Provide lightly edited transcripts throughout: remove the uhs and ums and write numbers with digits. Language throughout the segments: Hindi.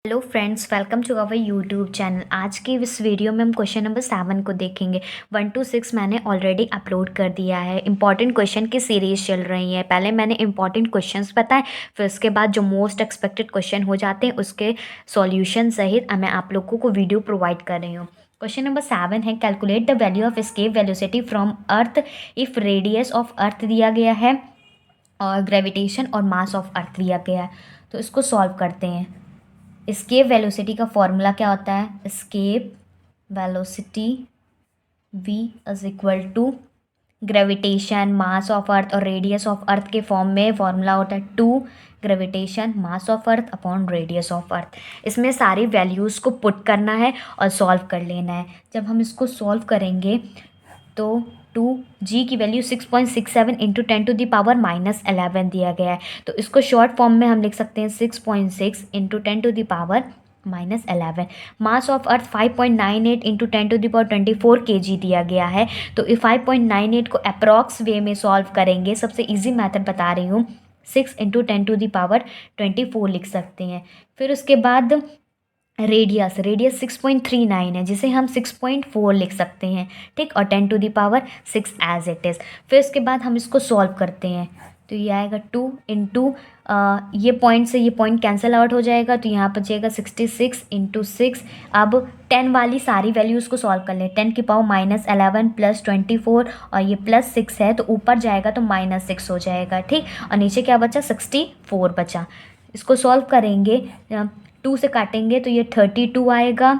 Hello friends, welcome to our YouTube channel. आज की इस वीडियो में हम क्वेश्चन नंबर 7 को देखेंगे। 1 to 6 मैंने ऑलरेडी अपलोड कर दिया है। इंपॉर्टेंट क्वेश्चन की सीरीज चल रही है। पहले मैंने इंपॉर्टेंट क्वेश्चंस बताए, फिर उसके बाद जो मोस्ट एक्सपेक्टेड क्वेश्चन हो जाते हैं उसके सॉल्यूशन सहित मैं आप लोगों को वीडियो प्रोवाइड कर रही हूँ। क्वेश्चन नंबर 7 है, calculate the value of escape velocity from earth if radius of earth दिया गया है और ग्रेविटेशन और मास ऑफ अर्थ दिया गया है। तो इसको सॉल्व करते हैं। एस्केप वेलोसिटी का फॉर्मूला क्या होता है? Escape velocity v is equal to gravitation, mass of earth और रेडियस ऑफ अर्थ के फॉर्म में फॉर्मूला होता है 2 gravitation mass of earth upon radius of earth. इसमें सारी वैल्यूज़ को पुट करना है और सॉल्व कर लेना है। जब हम इसको सॉल्व करेंगे तो 2g की वैल्यू 6.67 इंटू 10⁻⁻11 दिया गया है। तो इसको शॉर्ट फॉर्म में हम लिख सकते हैं 6.6 into 10⁻11। Mass of earth 5.98 into 10⁻24 kg दिया गया है। तो इस 5.98 को अप्रॉक्स वे में सॉल्व करेंगे। सबसे इजी मेथड बता रही हूँ, 6 इंटू 10⁻24 लिख सकते हैं। फिर उसके बाद रेडियस 6.39 है, जिसे हम 6.4 लिख सकते हैं, ठीक। और 10⁻6 एज इट इज़। फिर उसके बाद हम इसको सॉल्व करते हैं तो ये आएगा 2 इंटू ये पॉइंट से ये पॉइंट कैंसिल आउट हो जाएगा, तो यहाँ बचेगा 66 इंटू 6। अब 10 वाली सारी वैल्यूज़ को सॉल्व कर लें। 10⁻11 प्लस 24 और ये प्लस 6 है, तो ऊपर जाएगा तो -6 हो जाएगा, ठीक। और नीचे क्या बचा? 64 बचा। इसको सॉल्व करेंगे, 2 से काटेंगे तो ये 32 आएगा।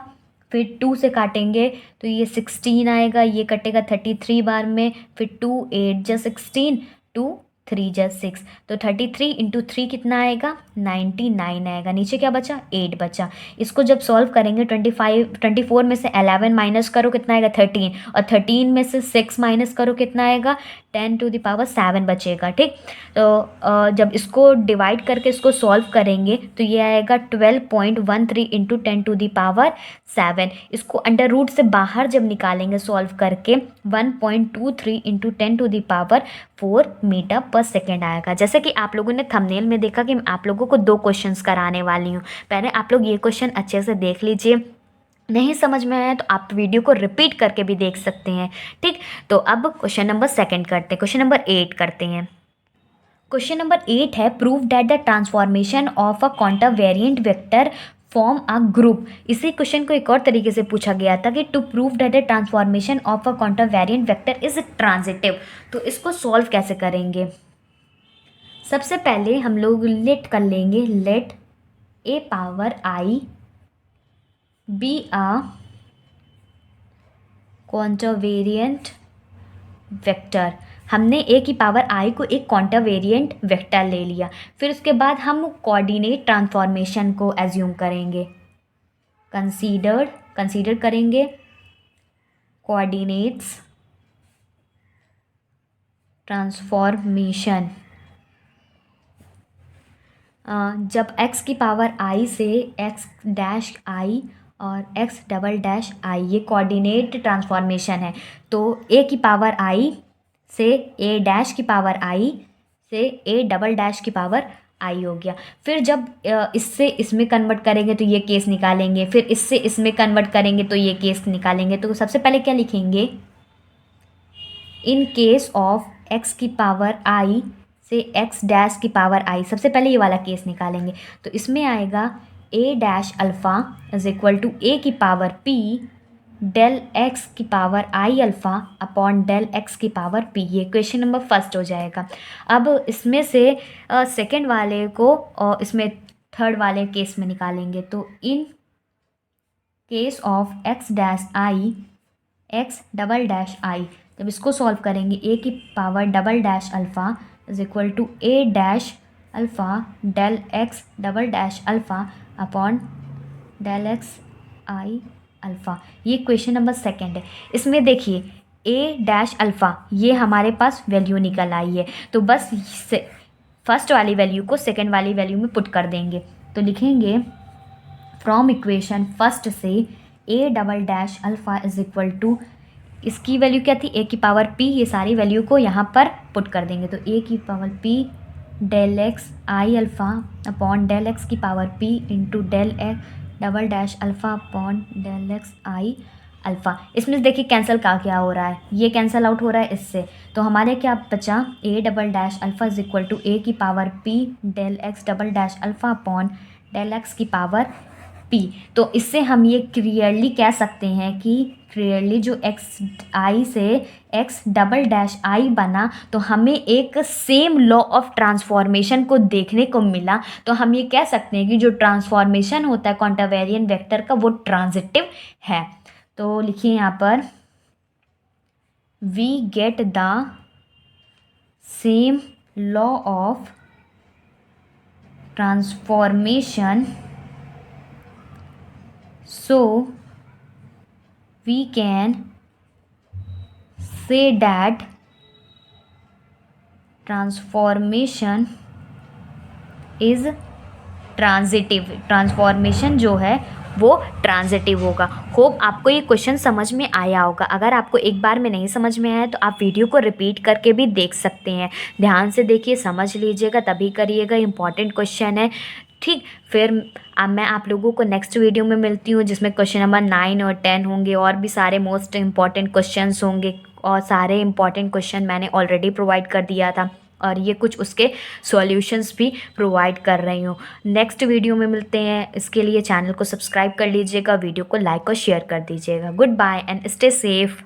फिर 2 से काटेंगे तो ये 16 आएगा। ये कटेगा 33 बार में। फिर 2 8 जा 16, 2 3 जा 6, तो 33 इंटू 3 कितना आएगा? 99 आएगा। नीचे क्या बचा? 8 बचा। इसको जब सॉल्व करेंगे 24 में से 11 माइनस करो, कितना आएगा? 13। और 13 में से 6 माइनस करो, कितना आएगा? 10⁻7 बचेगा, ठीक। तो जब इसको डिवाइड करके इसको सॉल्व करेंगे तो ये आएगा 12.13 इंटू 10⁻7। इसको अंडर रूट से बाहर जब निकालेंगे सॉल्व करके 1.23 इंटू 10⁻4 मीटर पर सेकेंड आएगा। जैसे कि आप लोगों ने थंबनेल में देखा कि मैं आप लोगों को 2 क्वेश्चंस कराने वाली हूँ। पहले आप लोग ये क्वेश्चन अच्छे से देख लीजिए, नहीं समझ में आया तो आप वीडियो को रिपीट करके भी देख सकते हैं, ठीक। तो अब क्वेश्चन नंबर 2 करते हैं। क्वेश्चन नंबर 8 करते हैं। क्वेश्चन नंबर 8 है, prove that the transformation of a quantum variant vector form a group. इसी क्वेश्चन को एक और तरीके से पूछा गया था कि to prove that the transformation of a quantum variant vector is transitive. तो इसको सॉल्व कैसे करेंगे? सबसे पहले हम लोग लेट कर लेंगे, let a power i be a quantum variant vector. हमने a की पावर i को एक क्वांटम वेरिएंट वेक्टर ले लिया। फिर उसके बाद हम कोऑर्डिनेट ट्रांसफॉर्मेशन को एज्यूम करेंगे, कंसीडर करेंगे कोऑर्डिनेट्स ट्रांसफॉर्मेशन। जब x की पावर i से x डैश i और x डबल डैश i ये कोऑर्डिनेट ट्रांसफॉर्मेशन है, तो a की पावर i से a डैश की पावर i से a डबल डैश की पावर i हो गया। फिर जब इससे इसमें कन्वर्ट करेंगे तो ये केस निकालेंगे, फिर इससे इसमें कन्वर्ट करेंगे तो ये केस निकालेंगे। तो सबसे पहले क्या लिखेंगे? इन केस ऑफ x की पावर i से x डैश की पावर i, सबसे पहले ये वाला केस निकालेंगे। तो इसमें आएगा a dash alpha is equal to a की पावर p डेल x की power i alpha upon del x की पावर p। ये क्वेश्चन नंबर 1 हो जाएगा। अब इसमें से सेकंड वाले को और इसमें थर्ड वाले केस में निकालेंगे। तो in case of x dash i x double dash i, जब इसको सॉल्व करेंगे a की power double dash alpha is equal to a dash alpha del x double dash alpha upon del x i alpha. ये क्वेश्चन नंबर 2 है। इसमें देखिए a डैश अल्फ़ा ये हमारे पास वैल्यू निकल आई है, तो बस फर्स्ट वाली वैल्यू को सेकेंड वाली वैल्यू में पुट कर देंगे। तो लिखेंगे फ्रॉम इक्वेशन फर्स्ट से a double dash alpha is equal to, इसकी वैल्यू क्या थी? a की पावर p, ये सारी वैल्यू को यहाँ पर पुट कर देंगे। तो a की power p del x i alpha upon del x की power p into del x double dash alpha upon del x i alpha. इसमें देखिए कैंसिल का क्या हो रहा है, ये कैंसिल आउट हो रहा है इससे, तो हमारे क्या बचा a double dash alpha is equal to a की power p del x double dash alpha upon del x की पावर पी। तो इससे हम ये क्लियरली कह सकते हैं कि क्लियरली जो एक्स आई से एक्स डबल डैश आई बना, तो हमें एक सेम लॉ ऑफ ट्रांसफॉर्मेशन को देखने को मिला। तो हम ये कह सकते हैं कि जो ट्रांसफॉर्मेशन होता है क्वांटावेरिएंट वेक्टर का वो ट्रांजिटिव है। तो लिखिए यहाँ पर we get the same law of transformation, so we can say that transformation is transitive. Transformation जो है वो ट्रांजिटिव होगा। होप आपको ये क्वेश्चन समझ में आया होगा। अगर आपको एक बार में नहीं समझ में आया तो आप वीडियो को रिपीट करके भी देख सकते हैं। ध्यान से देखिए, समझ लीजिएगा, तभी करिएगा, इंपॉर्टेंट क्वेश्चन है। ठीक, फिर अब मैं आप लोगों को नेक्स्ट वीडियो में मिलती हूँ जिसमें क्वेश्चन नंबर 9 और 10 होंगे, और भी सारे मोस्ट इंपॉर्टेंट क्वेश्चंस होंगे, और सारे इंपॉर्टेंट क्वेश्चन मैंने ऑलरेडी प्रोवाइड कर दिया था, और ये कुछ उसके सॉल्यूशंस भी प्रोवाइड कर रही हूँ। नेक्स्ट वीडियो में मिलते हैं। इसके लिए चैनल को सब्सक्राइब कर लीजिएगा, वीडियो को लाइक और शेयर कर दीजिएगा। Goodbye and stay safe.